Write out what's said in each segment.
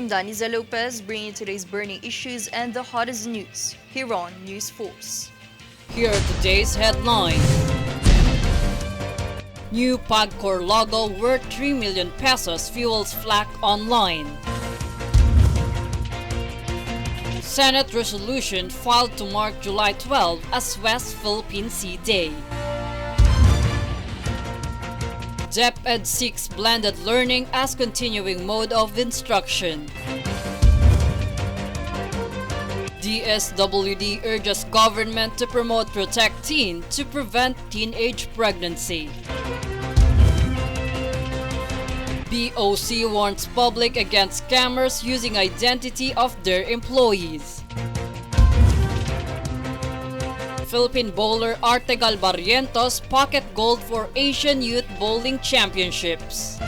I'm Daniza Lopez, bringing you today's burning issues and the hottest news here on Newsforce. Here are today's headlines. New PAGCOR logo worth 3 million pesos fuels Flak online. Senate resolution filed to mark July 12 as West Philippine Sea Day. DepEd seeks blended learning as continuing mode of instruction. DSWD urges government to promote PROTECTEEN to prevent teenage pregnancy. BOC warns public against scammers using identity of their employees. Philippine bowler Artegal Barrientos pocket gold for Asian Youth Bowling Championships.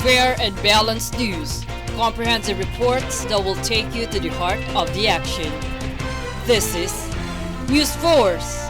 Fair and balanced news. Comprehensive reports that will take you to the heart of the action. This is Newsforce.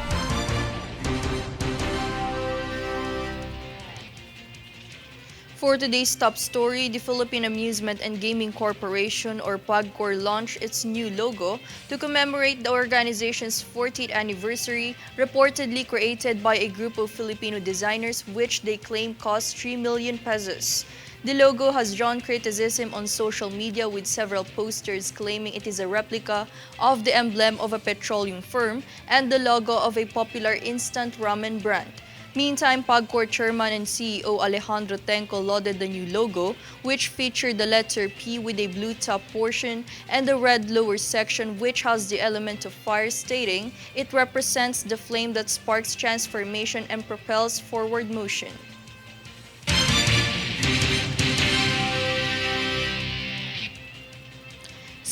For today's top story, the Philippine Amusement and Gaming Corporation or PAGCOR launched its new logo to commemorate the organization's 40th anniversary, reportedly created by a group of Filipino designers which they claim cost 3 million pesos. The logo has drawn criticism on social media with several posters claiming it is a replica of the emblem of a petroleum firm and the logo of a popular instant ramen brand. Meantime, PAGCOR Chairman and CEO Alejandro Tenco lauded the new logo, which featured the letter P with a blue top portion and a red lower section which has the element of fire, stating it represents the flame that sparks transformation and propels forward motion.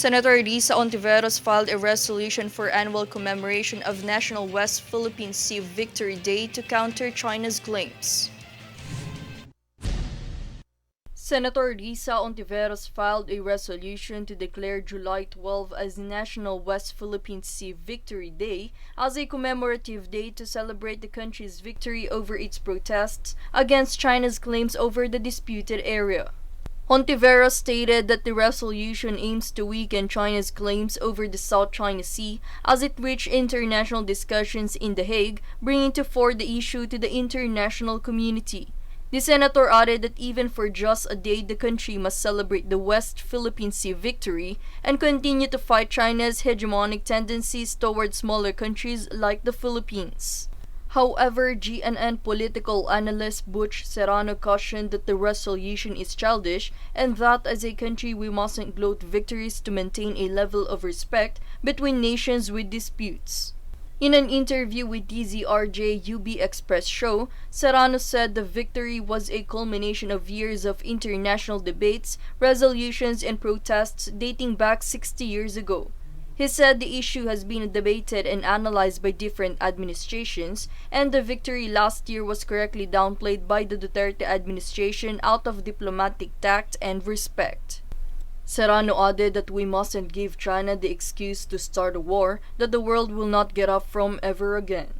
Senator Risa Ontiveros filed a resolution for annual commemoration of National West Philippine Sea Victory Day to counter China's claims. Senator Risa Ontiveros filed a resolution to declare July 12 as National West Philippine Sea Victory Day as a commemorative day to celebrate the country's victory over its protests against China's claims over the disputed area. Ontiveros stated that the resolution aims to weaken China's claims over the South China Sea as it reached international discussions in The Hague, bringing to fore the issue to the international community. The senator added that even for just a day, the country must celebrate the West Philippine Sea victory and continue to fight China's hegemonic tendencies toward smaller countries like the Philippines. However, GNN political analyst Butch Serrano cautioned that the resolution is childish and that as a country we mustn't gloat victories to maintain a level of respect between nations with disputes. In an interview with DZRJ UB Express show, Serrano said the victory was a culmination of years of international debates, resolutions, and protests dating back 60 years ago. He said the issue has been debated and analyzed by different administrations, and the victory last year was correctly downplayed by the Duterte administration out of diplomatic tact and respect. Serrano added that we mustn't give China the excuse to start a war that the world will not get up from ever again.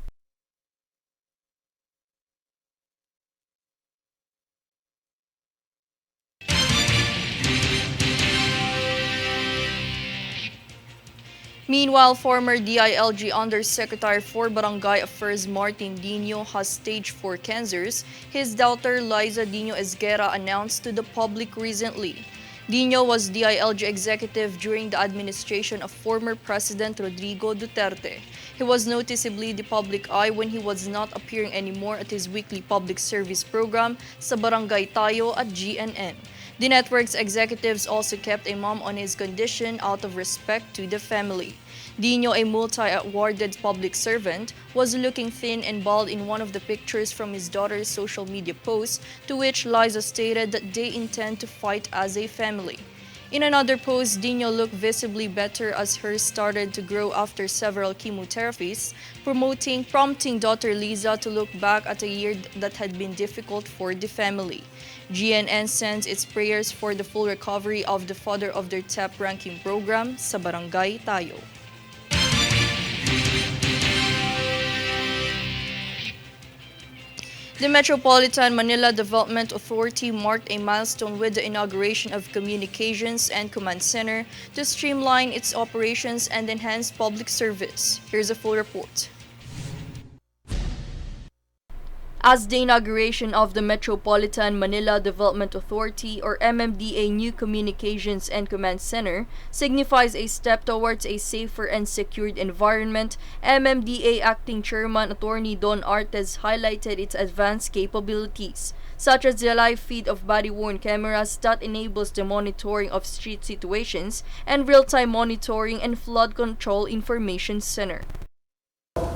Meanwhile, former DILG Undersecretary for Barangay Affairs Martin Dino has stage 4 cancers, his daughter Liza Dino Esguerra announced to the public recently. Dino was DILG executive during the administration of former President Rodrigo Duterte. He was noticeably the public eye when he was not appearing anymore at his weekly public service program sa Barangay Tayo at GNN. The network's executives also kept a mum on his condition out of respect to the family. Dino, a multi-awarded public servant, was looking thin and bald in one of the pictures from his daughter's social media posts, to which Liza stated that they intend to fight as a family. In another post, Dino looked visibly better as hers started to grow after several chemotherapies, prompting daughter Liza to look back at a year that had been difficult for the family. GNN sends its prayers for the full recovery of the father of their top-ranking program sa Barangay Tayo. The Metropolitan Manila Development Authority marked a milestone with the inauguration of Communications and Command Center to streamline its operations and enhance public service. Here's a full report. As the inauguration of the Metropolitan Manila Development Authority or MMDA new Communications and Command Center signifies a step towards a safer and secured environment, MMDA Acting Chairman Attorney Don Artes highlighted its advanced capabilities, such as the live feed of body-worn cameras that enables the monitoring of street situations and real-time monitoring and flood control information center.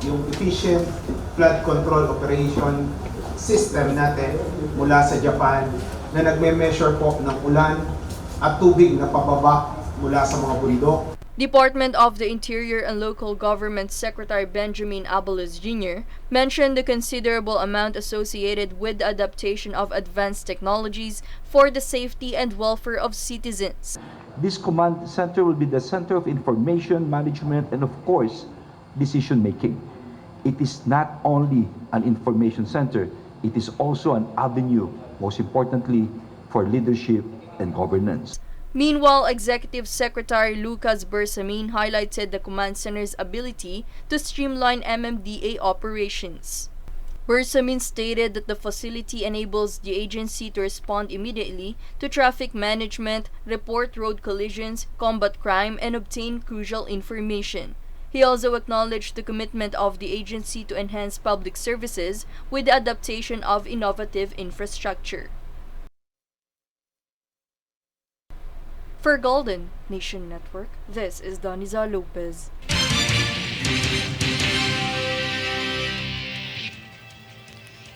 Yung efficient flood control operation system natin mula sa Japan na nagme-measure po ng ulan at tubig na pababa mula sa mga bundok. Department of the Interior and Local Government Secretary Benjamin Abalos Jr. mentioned the considerable amount associated with the adaptation of advanced technologies for the safety and welfare of citizens. This command center will be the center of information management and, of course, decision making. It is not only an information center, it is also an avenue, most importantly, for leadership and governance. Meanwhile, Executive Secretary Lucas Bersamin highlighted the command center's ability to streamline MMDA operations. Bersamin stated that the facility enables the agency to respond immediately to traffic management, report road collisions, combat crime, and obtain crucial information. He also acknowledged the commitment of the agency to enhance public services with the adaptation of innovative infrastructure. For Golden Nation Network, this is Daniza Lopez.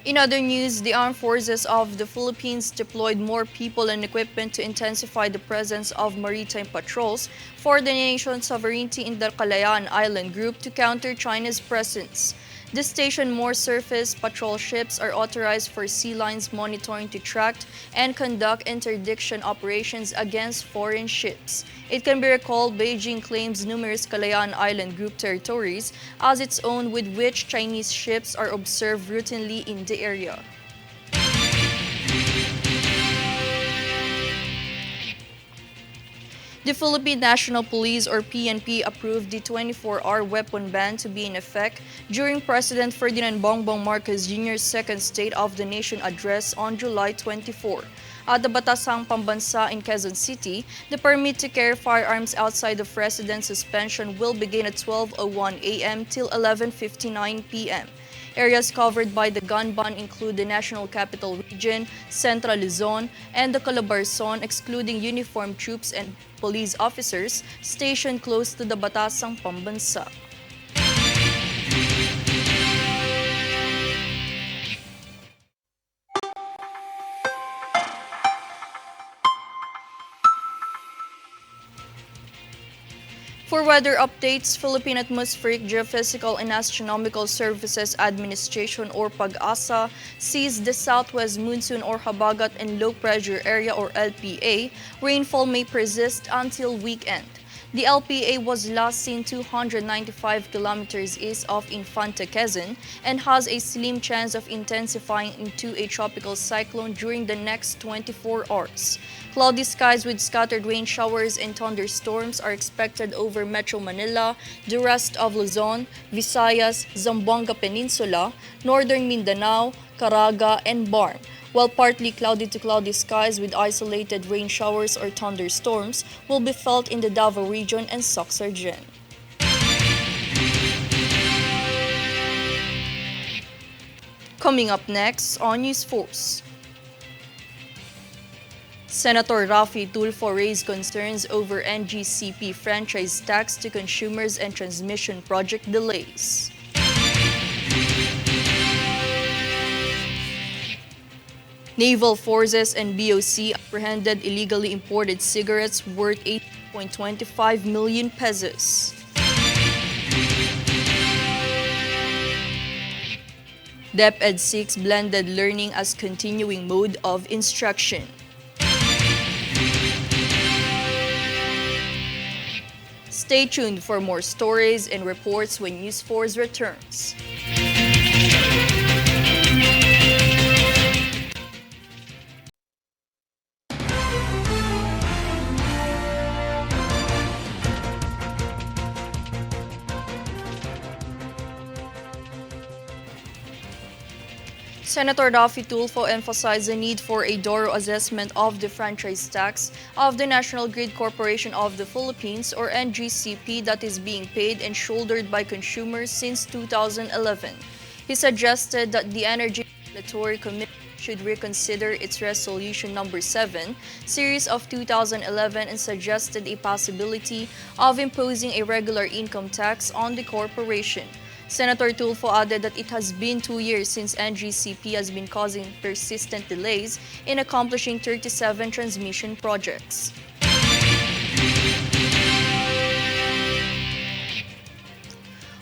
In other news, the Armed Forces of the Philippines deployed more people and equipment to intensify the presence of maritime patrols for the nation's sovereignty in the Kalayaan Island group to counter China's presence. This station more surface patrol ships are authorized for sea lines monitoring to track and conduct interdiction operations against foreign ships. It can be recalled Beijing claims numerous Kalayaan Island group territories as its own, with which Chinese ships are observed routinely in the area. The Philippine National Police or PNP approved the 24-hour weapon ban to be in effect during President Ferdinand Bongbong Marcos Jr.'s second State of the Nation address on July 24. At the Batasang Pambansa in Quezon City, the permit to carry firearms outside the President's suspension will begin at 12:01 a.m. till 11:59 p.m. Areas covered by the gun ban include the National Capital Region, Central Luzon, and the Calabarzon, excluding uniformed troops and police officers stationed close to the Batasang Pambansa. For weather updates, Philippine Atmospheric, Geophysical and Astronomical Services Administration or PAGCOR sees the southwest monsoon or habagat and low pressure area or LPA. Rainfall may persist until weekend. The LPA was last seen 295 kilometers east of Infante Quezon and has a slim chance of intensifying into a tropical cyclone during the next 24 hours. Cloudy skies with scattered rain showers and thunderstorms are expected over Metro Manila, the rest of Luzon, Visayas, Zamboanga Peninsula, Northern Mindanao, Caraga, and Barm, while partly cloudy to cloudy skies with isolated rain showers or thunderstorms will be felt in the Davao region and Soxargen. Coming up next on Newsforce. Senator Rafi Tulfo raised concerns over NGCP franchise tax to consumers and transmission project delays. Naval Forces and BOC apprehended illegally imported cigarettes worth 8.25 million pesos. DepEd seeks blended learning as continuing mode of instruction. Stay tuned for more stories and reports when Newsforce returns. Senator Raffy Tulfo emphasized the need for a thorough assessment of the franchise tax of the National Grid Corporation of the Philippines or NGCP that is being paid and shouldered by consumers since 2011. He suggested that the Energy Regulatory Commission should reconsider its Resolution Number 7, Series of 2011 and suggested a possibility of imposing a regular income tax on the corporation. Senator Tulfo added that it has been 2 years since NGCP has been causing persistent delays in accomplishing 37 transmission projects.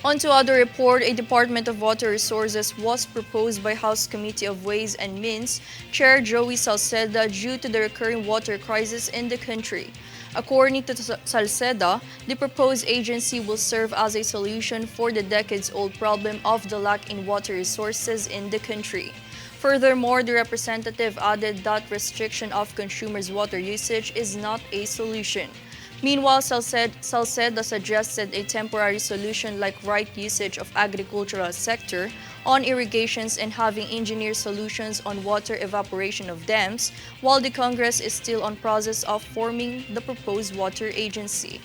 On to other report, a Department of Water Resources was proposed by House Committee of Ways and Means Chair Joey Salceda due to the recurring water crisis in the country. According to Salceda, the proposed agency will serve as a solution for the decades-old problem of the lack in water resources in the country. Furthermore, the representative added that restriction of consumers' water usage is not a solution. Meanwhile, Salceda suggested a temporary solution like right usage of agricultural sector on irrigations and having engineered solutions on water evaporation of dams, while the Congress is still on process of forming the proposed water agency.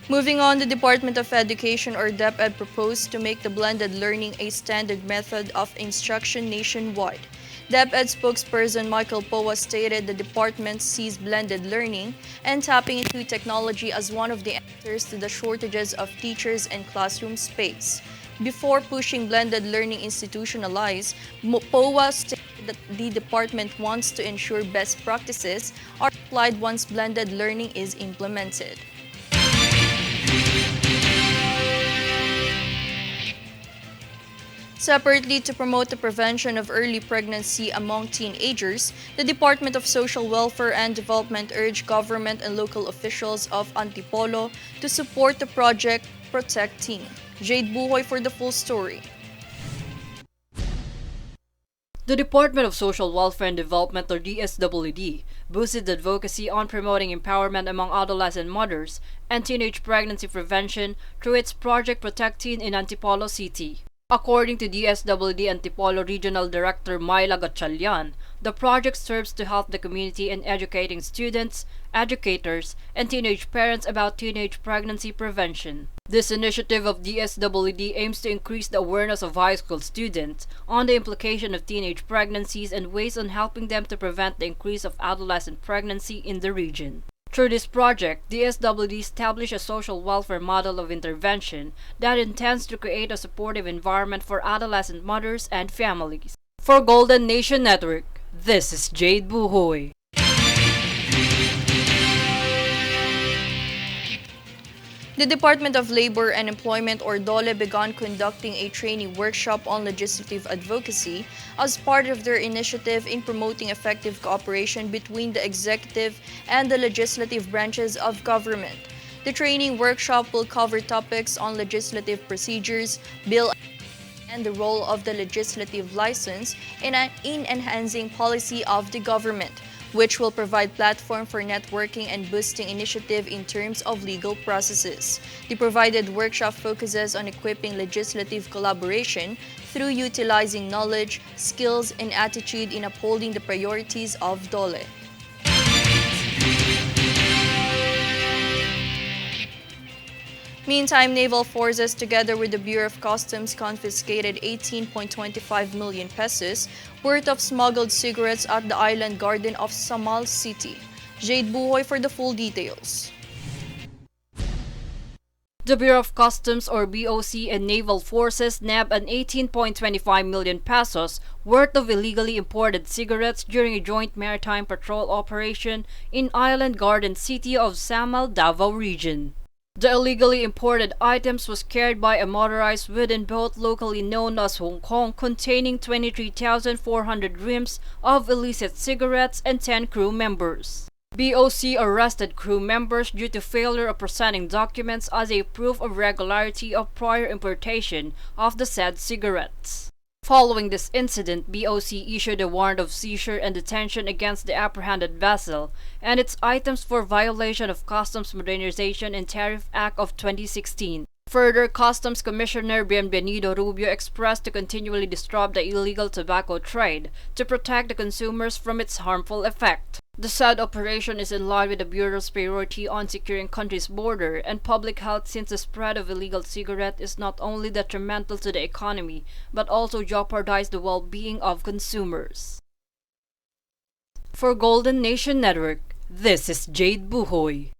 Moving on, the Department of Education or DepEd proposed to make the blended learning a standard method of instruction nationwide. DepEd spokesperson Michael Poa stated the department sees blended learning and tapping into technology as one of the answers to the shortages of teachers and classroom space. Before pushing blended learning institutionalized, Poa stated that the department wants to ensure best practices are applied once blended learning is implemented. Separately, to promote the prevention of early pregnancy among teenagers, the Department of Social Welfare and Development urged government and local officials of Antipolo to support the project PROTECTEEN. Jade Buhoy for the full story. The Department of Social Welfare and Development or DSWD boosted advocacy on promoting empowerment among adolescent mothers and teenage pregnancy prevention through its Project PROTECTEEN in Antipolo City. According to DSWD Antipolo Regional Director Myla Gatchalian, the project serves to help the community in educating students, educators, and teenage parents about teenage pregnancy prevention. This initiative of DSWD aims to increase the awareness of high school students on the implication of teenage pregnancies and ways on helping them to prevent the increase of adolescent pregnancy in the region. Through this project, DSWD established a social welfare model of intervention that intends to create a supportive environment for adolescent mothers and families. For Golden Nation Network, this is Jade Buhoy. The Department of Labor and Employment or DOLE began conducting a training workshop on legislative advocacy as part of their initiative in promoting effective cooperation between the executive and the legislative branches of government. The training workshop will cover topics on legislative procedures, bill and the role of the legislative license in enhancing policy of the government, which will provide platform for networking and boosting initiative in terms of legal processes. The provided workshop focuses on equipping legislative collaboration through utilizing knowledge, skills, and attitude in upholding the priorities of DOLE. Meantime, naval forces together with the Bureau of Customs confiscated 18.25 million pesos worth of smuggled cigarettes at the island garden of Samal City. Jade Buhoy for the full details. The Bureau of Customs or BOC and naval forces nabbed an 18.25 million pesos worth of illegally imported cigarettes during a joint maritime patrol operation in island garden city of Samal, Davao region. The illegally imported items was carried by a motorized wooden boat locally known as Hong Kong containing 23,400 rims of illicit cigarettes and 10 crew members. BOC arrested crew members due to failure of presenting documents as a proof of regularity of prior importation of the said cigarettes. Following this incident, BOC issued a warrant of seizure and detention against the apprehended vessel and its items for violation of Customs Modernization and Tariff Act of 2016. Further, Customs Commissioner Bienvenido Rubio expressed to continually disrupt the illegal tobacco trade to protect the consumers from its harmful effect. The said operation is in line with the Bureau's priority on securing country's border and public health, since the spread of illegal cigarette is not only detrimental to the economy but also jeopardize the well-being of consumers. For Golden Nation Network, this is Jade Buhoy.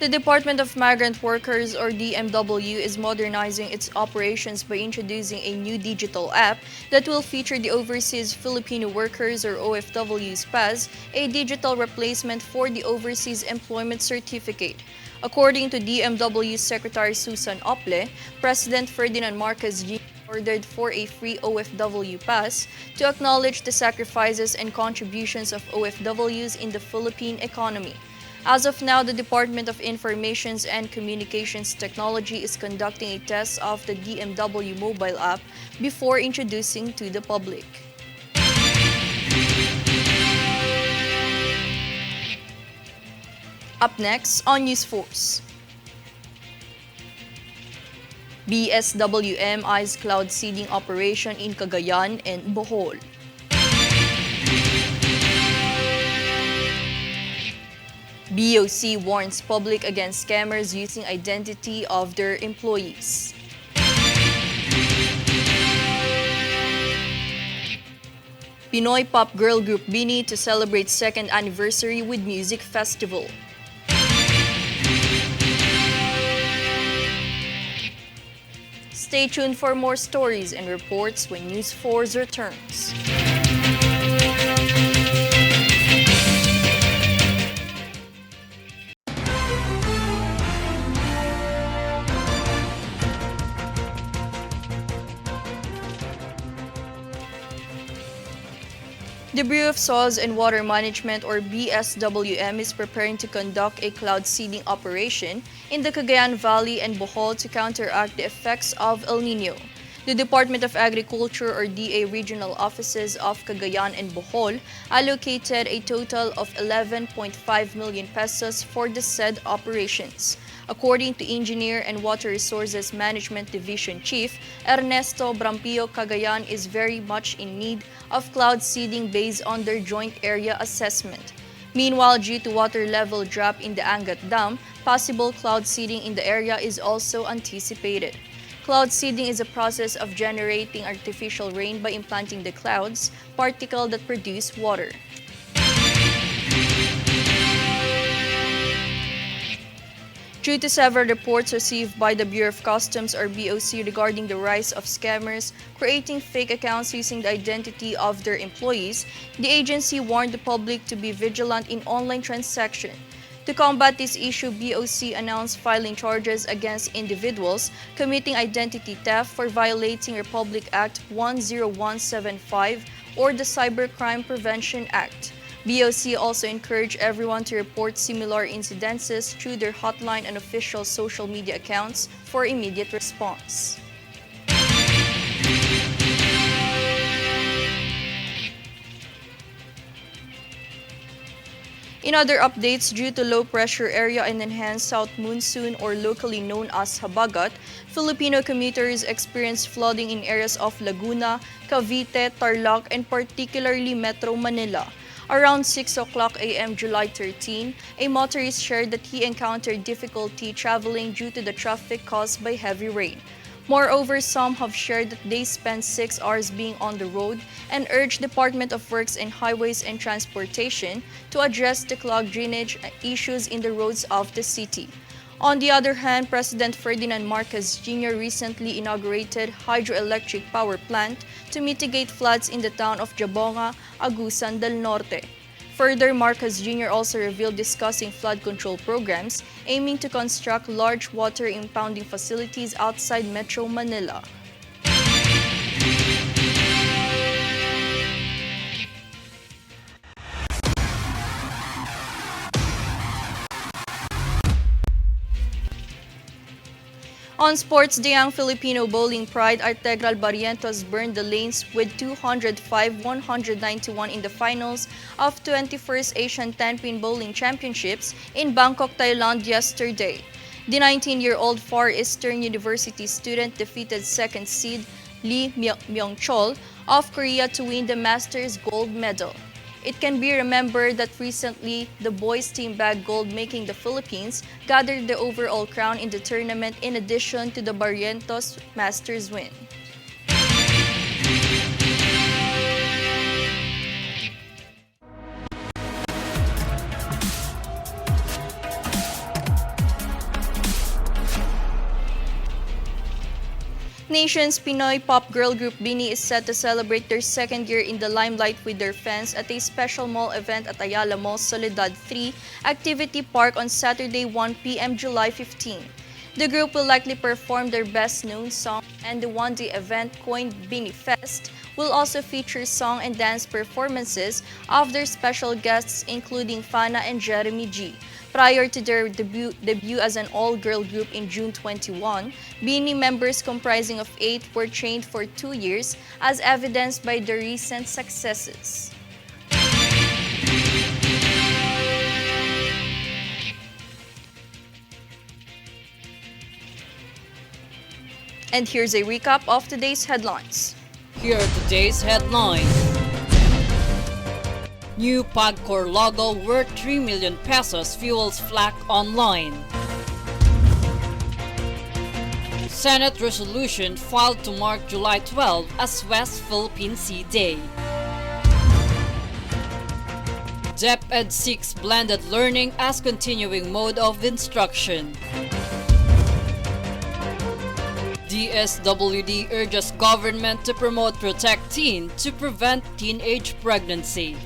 The Department of Migrant Workers, or DMW, is modernizing its operations by introducing a new digital app that will feature the Overseas Filipino Workers, or OFW's PAS, a digital replacement for the Overseas Employment Certificate. According to DMW Secretary Susan Ople, President Ferdinand Marcos Jr. ordered for a free OFW pass to acknowledge the sacrifices and contributions of OFWs in the Philippine economy. As of now, the Department of Information and Communications Technology is conducting a test of the DMW mobile app before introducing to the public. Up next on Newsforce. BSWM eyes cloud seeding operation in Cagayan and Bohol. BOC warns public against scammers using identity of their employees. Pinoy pop girl group Bini to celebrate second anniversary with music festival. Stay tuned for more stories and reports when Newsforce returns. The Bureau of Soils and Water Management, or BSWM, is preparing to conduct a cloud seeding operation in the Cagayan Valley and Bohol to counteract the effects of El Nino. The Department of Agriculture, or DA regional offices of Cagayan and Bohol allocated a total of 11.5 million pesos for the said operations. According to Engineer and Water Resources Management Division Chief Ernesto Brampio, Cagayan is very much in need of cloud seeding based on their joint area assessment. Meanwhile, due to water level drop in the Angat Dam, possible cloud seeding in the area is also anticipated. Cloud seeding is a process of generating artificial rain by implanting the clouds, particles that produce water. Due to several reports received by the Bureau of Customs, or BOC, regarding the rise of scammers creating fake accounts using the identity of their employees, the agency warned the public to be vigilant in online transactions. To combat this issue, BOC announced filing charges against individuals committing identity theft for violating Republic Act 10175 or the Cybercrime Prevention Act. BOC also encouraged everyone to report similar incidences through their hotline and official social media accounts for immediate response. In other updates, due to low pressure area and enhanced south monsoon, or locally known as Habagat, Filipino commuters experienced flooding in areas of Laguna, Cavite, Tarlac, and particularly Metro Manila. Around 6 o'clock a.m. July 13, a motorist shared that he encountered difficulty traveling due to the traffic caused by heavy rain. Moreover, some have shared that they spent 6 hours being on the road and urged Department of Works and Highways and Transportation to address the clogged drainage issues in the roads of the city. On the other hand, President Ferdinand Marcos Jr. recently inaugurated hydroelectric power plant to mitigate floods in the town of Jabonga, Agusan del Norte. Further, Marcos Jr. also revealed discussing flood control programs aiming to construct large water impounding facilities outside Metro Manila. On Sports Day, ang Filipino bowling pride Artegal Barrientos burned the lanes with 205-191 in the finals of 21st Asian 10-pin Bowling Championships in Bangkok, Thailand yesterday. The 19-year-old Far Eastern University student defeated second seed Lee Myung-chol of Korea to win the Masters gold medal. It can be remembered that recently, the boys team bagged gold, making the Philippines gather the overall crown in the tournament in addition to the Barrientos Masters win. Nation's Pinoy pop girl group Bini is set to celebrate their second year in the limelight with their fans at a special mall event at Ayala Mall Soledad 3 Activity Park on Saturday 1 p.m. July 15. The group will likely perform their best-known song, and the one-day event, coined Bini Fest, will also feature song and dance performances of their special guests including Fana and Jeremy G. Prior to their debut as an all-girl group in June 21, Bini members comprising of 8 were trained for 2 years, as evidenced by their recent successes. And here's a recap of today's headlines. Here are today's headlines. New PAGCOR logo worth 3 million pesos fuels Flak online. Senate resolution filed to mark July 12 as West Philippine Sea Day. DepEd seeks blended learning as continuing mode of instruction. DSWD urges government to promote PROTECTEEN to prevent teenage pregnancy.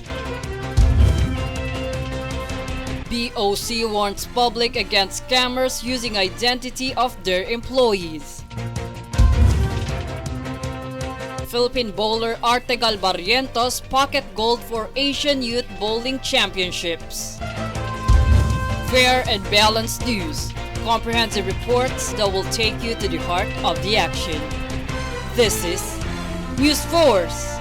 BOC warns public against scammers using identity of their employees. Philippine bowler Artegal Barrientos pocket gold for Asian Youth Bowling Championships. Fair and balanced news. Comprehensive reports that will take you to the heart of the action. This is Newsforce.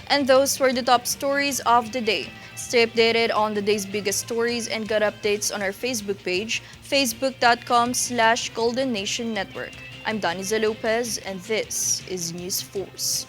And those were the top stories of the day. Stay updated on the day's biggest stories and get updates on our Facebook page, facebook.com/Golden Nation Network. I'm Daniza Lopez, and this is Newsforce.